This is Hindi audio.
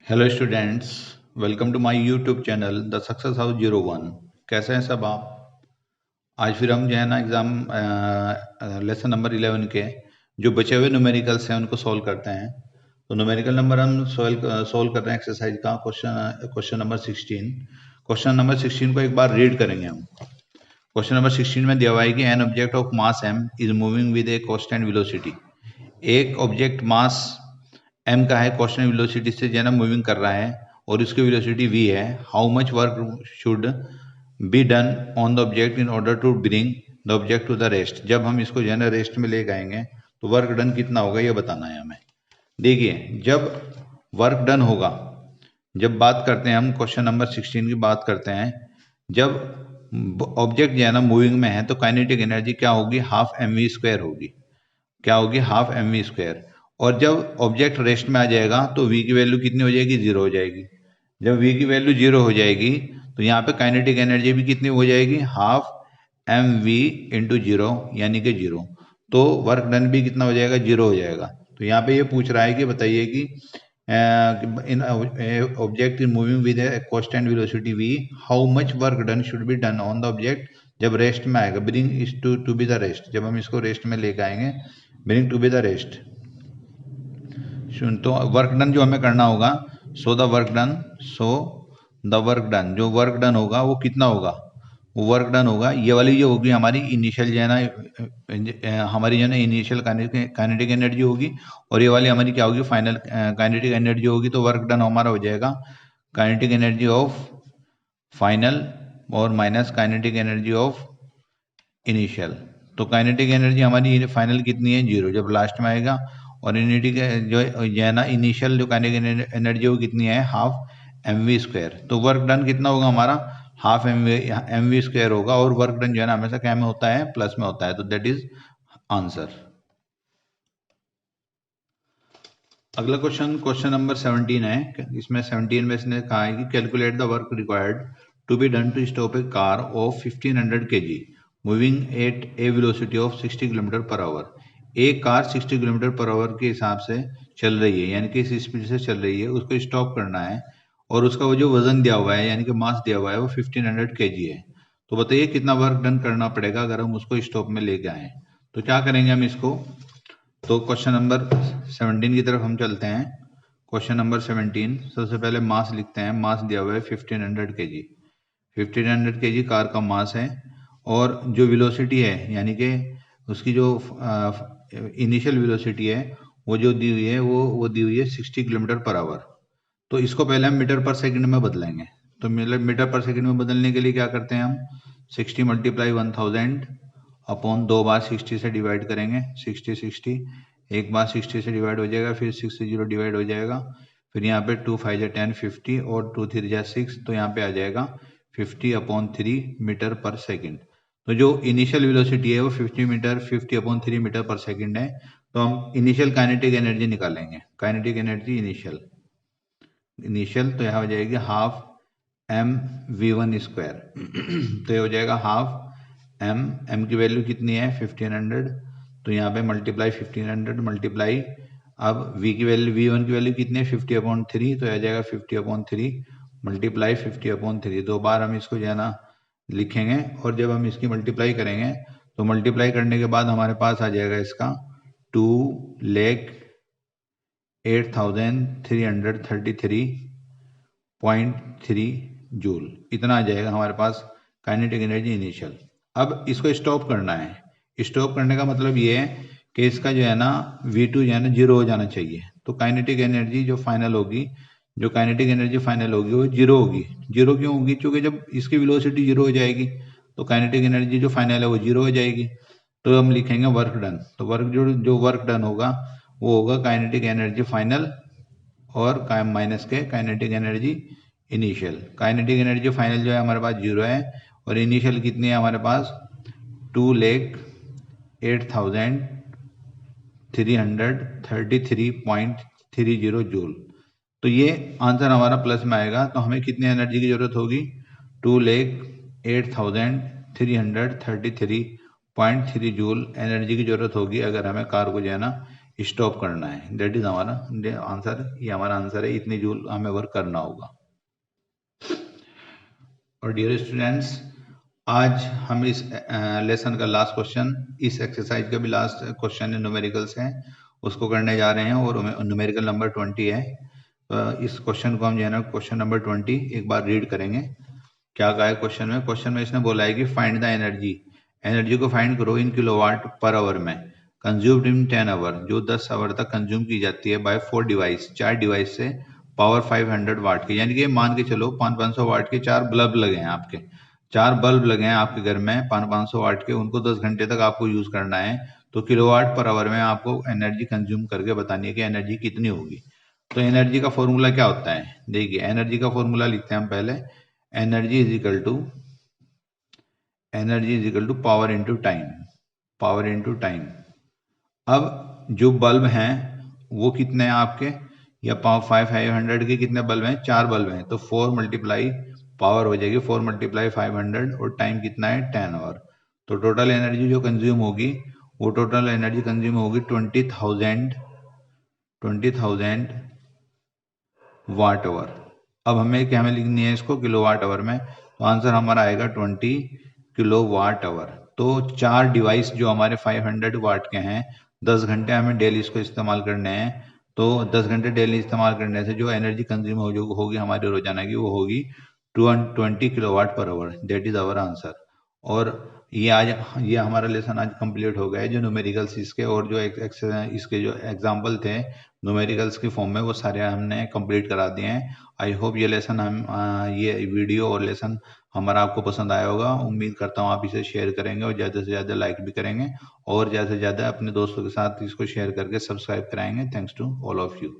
Hello students, welcome to my YouTube channel the success house 01। कैसे हैं सब आप? आज फिर हम जो है ना एग्ज़ाम लेसन नंबर 11 के जो बचे हुए न्यूमेरिकल्स हैं उनको सॉल्व करते हैं। तो न्यूमेरिकल नंबर हम सॉल्व कर रहे हैं एक्सरसाइज का क्वेश्चन नंबर 16। क्वेश्चन नंबर 16 को एक बार रीड करेंगे हम। क्वेश्चन नंबर 16 में दिया हुआ है कि an object of mass m is moving with a constant velocity. एक ऑब्जेक्ट मास m का है, कांस्टेंट वेलोसिटी से जो है ना मूविंग कर रहा है और उसकी वेलोसिटी v है। How much work should be done on the object in order to bring the object to the rest. जब हम इसको जो है ना रेस्ट में ले जाएंगे तो वर्क डन कितना होगा ये बताना है हमें। देखिए, जब वर्क डन होगा, जब बात करते हैं हम क्वेश्चन नंबर 16 की बात करते हैं, जब ऑब्जेक्ट जो है ना मूविंग में है तो काइनेटिक एनर्जी क्या होगी? हाफ mv² होगी। क्या होगी? Half mv²। और जब ऑब्जेक्ट रेस्ट में आ जाएगा तो v की वैल्यू कितनी हो जाएगी? 0 हो जाएगी। जब v की वैल्यू 0 हो जाएगी तो यहाँ पे काइनेटिक एनर्जी भी कितनी हो जाएगी? हाफ mv इंटू 0 यानी कि 0। तो वर्क डन भी कितना हो जाएगा? 0 हो जाएगा। तो यहाँ पे ये पूछ रहा है कि बताइए कि in object is moving with a constant velocity v, how much work done should be done on the object जब रेस्ट में आएगा। Bring is to be the rest, जब हम इसको रेस्ट में लेकर आएंगे, bring to be the rest. तो वर्क डन जो हमें करना होगा, सो द वर्क डन, जो वर्क डन होगा वो कितना होगा? वो वर्क डन होगा, ये वाली जो होगी हमारी इनिशियल जो है ना, हमारी जो है ना इनिशियल काइनेटिक एनर्जी होगी, और ये वाली हमारी क्या होगी? फाइनल काइनेटिक एनर्जी होगी। तो वर्क डन हमारा हो जाएगा काइनेटिक एनर्जी ऑफ फाइनल और minus kinetic energy of initial. तो काइनेटिक एनर्जी हमारी फाइनल कितनी है? 0 जब लास्ट में आएगा। और इनिटिक जो है ना इनिशियल जो काइनेटिक एनर्जी वो कितनी है? Half mv²। तो वर्क डन कितना होगा हमारा? हाफ mv² होगा। और वर्क डन जो है ना हमेशा क्या में होता है? प्लस में होता है। तो दैट इज आंसर। अगला क्वेश्चन नंबर 17 है। इसमें 17 में इसने कहा है कि calculate the work required to be done to stop a car of 1500 kg moving at a velocity of 60 kilometre per hour. एक कार 60 किलोमीटर पर आवर के हिसाब से चल रही है, यानी कि इस स्पीड से चल रही है, उसको स्टॉप करना है। और उसका वो जो वजन दिया हुआ है यानी कि मास दिया हुआ है वो 1500 kg है। तो बताइए कितना वर्क डन करना पड़ेगा अगर हम उसको स्टॉप में लेके आए। तो क्या करेंगे हम इसको? तो क्वेश्चन नंबर 17 की तरफ हम चलते हैं। क्वेश्चन नंबर 17, सबसे पहले मास लिखते हैं। मास दिया हुआ है 1500 kg। 1500 kg कार का मास है। और जो वेलोसिटी है यानी कि उसकी जो इनिशियल वेलोसिटी है वो जो दी हुई है वो दी हुई है 60 किलोमीटर पर आवर। तो इसको पहले हम मीटर पर सेकंड में बदलेंगे। तो मीटर पर सेकंड में बदलने के लिए क्या करते हैं हम? 60 मल्टीप्लाई 1000 अपॉन 2 बार 60 से डिवाइड करेंगे। 60 एक बार 60 से डिवाइड हो जाएगा, फिर 6 से 0 डिवाइड हो जाएगा, फिर यहाँ पे 2 5 10 50 और 2 3 6, तो यहाँ पे आ जाएगा 50/3 मीटर पर सेकंड। तो जो इनिशियल वेलोसिटी है वो 50/3 मीटर पर सेकंड है। तो हम इनिशियल काइनेटिक एनर्जी निकालेंगे। काइनेटिक एनर्जी इनिशियल तो यहाँ हो जाएगी हाफ mv1²। तो ये हो जाएगा हाफ m की वैल्यू कितनी है? 1500। तो यहाँ पे मल्टीप्लाई 1500 मल्टीप्लाई, अब v की वैल्यू v1 की वैल्यू कितनी है? 50/3। तो आ जाएगा 50/3 मल्टीप्लाई 50/3। 2 बार हम इसको जो है ना लिखेंगे, और जब हम इसकी मल्टीप्लाई करेंगे तो मल्टीप्लाई करने के बाद हमारे पास आ जाएगा इसका 2,08,333.3 जूल। इतना आ जाएगा हमारे पास काइनेटिक एनर्जी इनिशियल। अब इसको स्टॉप करना है। स्टॉप करने का मतलब ये है कि इसका जो है ना v2 जो है ना 0 हो जाना चाहिए। तो काइनेटिक एनर्जी जो फाइनल होगी, जो काइनेटिक एनर्जी फाइनल होगी वो 0 होगी। 0 क्यों होगी? क्योंकि जब इसकी वेलोसिटी 0 हो जाएगी तो काइनेटिक एनर्जी जो फाइनल है वो 0 हो जाएगी। तो हम लिखेंगे वर्क डन। तो जो वर्क डन होगा वो होगा काइनेटिक एनर्जी फाइनल और माइनस के kinetic energy initial. Kinetic energy final जो है हमारे पास 0 है, और इनिशियल कितनी है हमारे पास? 2,08,333.30 जूल। तो ये आंसर हमारा प्लस में आएगा। तो हमें कितनी एनर्जी की जरूरत होगी? 2,08,333.3 जूल एनर्जी की जरूरत होगी अगर हमें कार को जो है ना स्टॉप करना है। दैट इज हमारा आंसर, ये हमारा आंसर है, इतनी जूल हमें वर्क करना होगा। और डियर स्टूडेंट्स, आज हम इस लेसन का लास्ट क्वेश्चन, इस एक्सरसाइज का भी लास्ट क्वेश्चन है, न्यूमेरिकल्स है, उसको करने जा रहे हैं और न्यूमेरिकल नंबर 20 है। तो इस क्वेश्चन को हम जो है ना क्वेश्चन नंबर 20 एक बार रीड करेंगे। क्या कहा है क्वेश्चन में? क्वेश्चन में इसने बोला है कि फाइंड द एनर्जी, एनर्जी को फाइंड करो इन किलोवाट पर आवर में, कंज्यूम्ड इन 10 आवर, जो 10 आवर तक कंज्यूम की जाती है बाय 4 डिवाइस, 4 डिवाइस से, पावर 500 वाट के। यानी कि मान के चलो 500 वाट के 4 बल्ब लगे हैं आपके, 4 बल्ब लगे हैं आपके घर में 500 वाट के, उनको 10 घंटे तक आपको यूज करना है। तो किलोवाट पर आवर में आपको एनर्जी कंज्यूम करके बतानी है कि एनर्जी कितनी होगी। तो एनर्जी का फॉर्मूला क्या होता है? देखिए, एनर्जी का फॉर्मूला लिखते हैं हम पहले। Energy is equal to power into time, power into time. अब जो बल्ब हैं वो कितने हैं आपके, या 500 के कितने बल्ब हैं? 4 बल्ब हैं, तो 4 मल्टीप्लाई पावर हो जाएगी 4 मल्टीप्लाई 500, और टाइम कितना है? 10 आवर। तो टोटल एनर्जी जो कंज्यूम होगी, वो टोटल एनर्जी कंज्यूम होगी 20,000 वाट आवर। अब हमें लिखनी है इसको किलोवाट आवर में, तो आंसर हमारा आएगा 20 किलोवाट आवर। तो 4 डिवाइस जो हमारे 500 वाट के हैं, 10 घंटे हमें डेली इसको इस्तेमाल करने हैं। तो 10 घंटे डेली इस्तेमाल करने से जो एनर्जी कंज्यूम होगी हमारी रोजाना की, वो होगी 20 kilowatt per hour. That is our answer. और ये हमारा लेसन आज कंप्लीट हो गया है। जो न्यूमेरिकल्स इसके और जो इसके जो एग्जाम्पल थे न्यूमेरिकल्स के फॉर्म में, वो सारे हमने कंप्लीट करा दिए हैं। आई होप ये लेसन ये वीडियो और लेसन हमारा आपको पसंद आया होगा। उम्मीद करता हूँ आप इसे शेयर करेंगे और ज़्यादा से ज़्यादा लाइक भी करेंगे, और ज़्यादा से ज़्यादा अपने दोस्तों के साथ इसको शेयर करके सब्सक्राइब कराएंगे। Thanks to all of you.